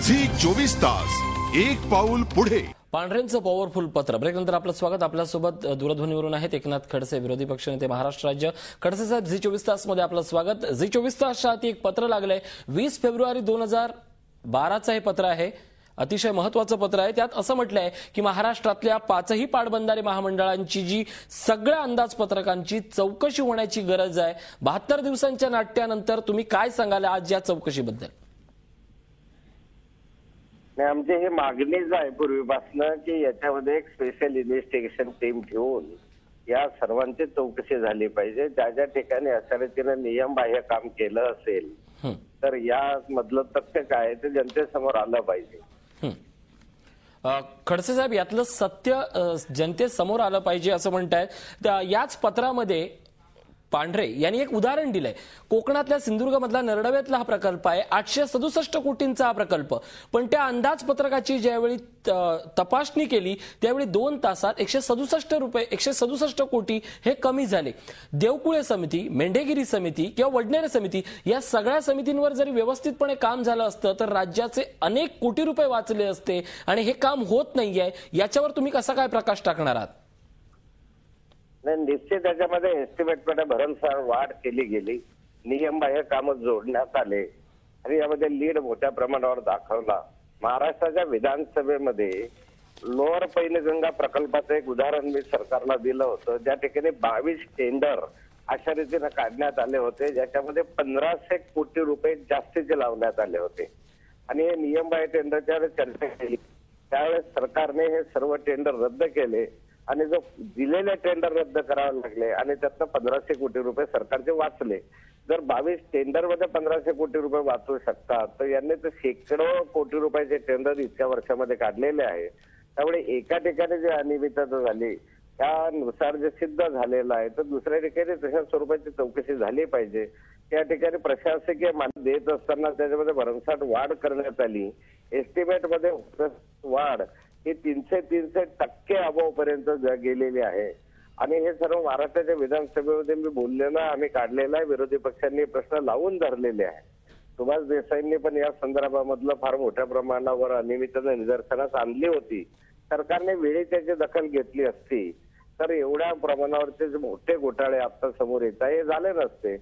Zee 24 तास एक पाऊल पुढे। पांढरेंचं पॉवरफुल पत्र ब्रेकनंतर आपलं स्वागत। आपल्यासोबत दूरध्वनीवरून आहेत एकनाथ खडसे, विरोधी पक्षनेते, महाराष्ट्र राज्य। खडसे साहेब, झी 24 तास मध्ये आपलं स्वागत। झी 24 तासच्या हाती एक पत्र लागलंय। 20 फेब्रुवारी 2012चं हे पत्र आहे। अतिशय महत्त्वाचं पत्र आहे। त्यात असं म्हटलंय की महाराष्ट्रातल्या 5ही पाटबंधारे महामंडळांची जी सगळ्या अंदाजपत्रकांची चौकशी होण्याची गरज आहे। 72 दिवसांच्या नाट्यानंतर तुम्ही काय सांगाल आज या चौकशीबद्दल? आमची ही मागणीच आहे पूर्वीपासून की याच्यामध्ये एक स्पेशल इन्व्हेस्टिगेशन टीम ठेवून या सर्वांची चौकशी झाली पाहिजे। ज्या ज्या ठिकाणी अशा रीतीने नियमबाह्य काम केलं असेल तर या मधलं तथ्य काय ते जनतेसमोर आलं पाहिजे। खडसे साहेब, यातलं सत्य जनतेसमोर आलं पाहिजे असं म्हणतायत। याच पत्रामध्ये पांढरे यांनी एक उदाहरण दिलंय। कोकणातल्या सिंधुदुर्गमधला नरडव्यातला हा प्रकल्प आहे। 867 कोटींचा हा प्रकल्प, पण त्या अंदाजपत्रकाची ज्यावेळी तपासणी केली त्यावेळी 2 तासात 167 कोटी हे कमी झाले। देवकुळे समिती, मेंढेगिरी समिती किंवा वडनेरे समिती या सगळ्या समितींवर जरी व्यवस्थितपणे काम झालं असतं तर राज्याचे अनेक कोटी रुपये वाचले असते आणि हे काम होत नाहीये। याच्यावर तुम्ही कसा काय प्रकाश टाकणार आहात? निश्चित त्याच्यामध्ये एस्टिमेटमध्ये भरमसाठ वाढ केली गेली, नियमबाह्य काम जोडण्यात आले आणि यामध्ये लीड मोठ्या प्रमाणावर दाखवला। महाराष्ट्राच्या विधानसभेमध्ये लोअर पैनगंगा प्रकल्पाचं एक उदाहरण मी सरकारला दिलं होतं, ज्या ठिकाणी 22 टेंडर अशा रीतीने काढण्यात आले होते, ज्याच्यामध्ये 1500 कोटी रुपये जास्तीचे लावण्यात आले होते आणि हे नियमबाह्य टेंडरच्या चर्चा केली। त्यावेळेस सरकारने हे सर्व टेंडर रद्द केले आणि जो दिलेले टेंडर रद्द करावे लागले आणि त्यातनं 1500 कोटी रुपये सरकारचे वाचले। जर 22 टेंडरमध्ये 1500 कोटी रुपये वाचू शकतात तर यांनी तर शेकडो कोटी रुपयाचे टेंडर इतक्या वर्षामध्ये काढलेले आहे। त्यामुळे एका ठिकाणी जी अनियमितता झाली त्यानुसार जे सिद्ध झालेलं आहे तर दुसऱ्या ठिकाणी तशा स्वरूपाची चौकशी झाली पाहिजे। त्या ठिकाणी प्रशासकीय मान देत असताना त्याच्यामध्ये भरमसाठ वाढ करण्यात आली। एस्टिमेटमध्ये वाढ ही 300% अभावापर्यंत गेलेली आहे आणि हे सर्व महाराष्ट्राच्या विधानसभेमध्ये मी बोललेलं, आम्ही काढलेला आहे, विरोधी पक्षांनी प्रश्न लावून धरलेले आहे। सुभाष देसाईंनी पण या संदर्भामधलं फार मोठ्या प्रमाणावर अनियमितता निदर्शनास आणली होती। सरकारने वेळी त्याची दखल घेतली असती तर एवढ्या प्रमाणावरचे जे मोठे घोटाळे आता समोर येत आहे हे झाले नसते।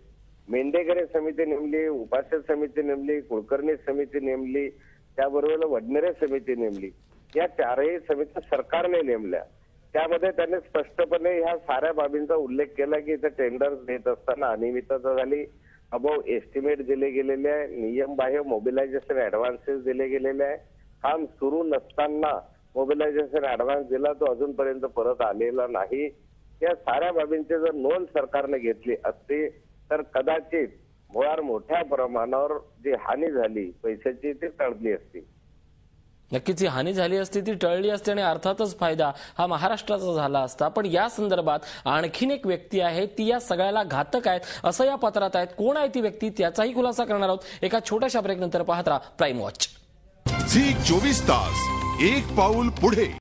मेंढेगिरी समिती नेमली, उपास्य समिती नेमली, कुलकर्णी समिती नेमली, त्याबरोबर वडनेरे समिती नेमली। या 4ही समिती सरकारने नेमल्या। त्यामध्ये त्यांनी स्पष्टपणे ह्या साऱ्या बाबींचा उल्लेख केला की इथे टेंडर देत असताना अनियमितता झाली, अबाव एस्टिमेट दिले गेलेले आहे, नियमबाह्य मोबिलायझेशन ऍडव्हान्सेस दिले गेलेले आहे, काम सुरू नसताना मोबिलायझेशन ऍडव्हान्स दिला तो अजूनपर्यंत परत आलेला नाही। या साऱ्या बाबींची जर नोंद सरकारने घेतली असती तर कदाचित मुळात मोठ्या प्रमाणावर जी हानी झाली पैशाची ती टळली असती। नक्कीच ही हानी झाली असती, ती टळली असती आणि अर्थातच फायदा हा महाराष्ट्राचा झाला असता। पण या संदर्भात आणखीन एक व्यक्ती आहे, ती या सगळ्याला घातक आहेत असं या पत्रात आहेत। कोण आहे ती व्यक्ती त्याचाही खुलासा करणार आहोत एका छोट्याशा ब्रेक नंतर। पाहत राहा प्राईम वॉच। झी 24 तास एक पाऊल पुढे।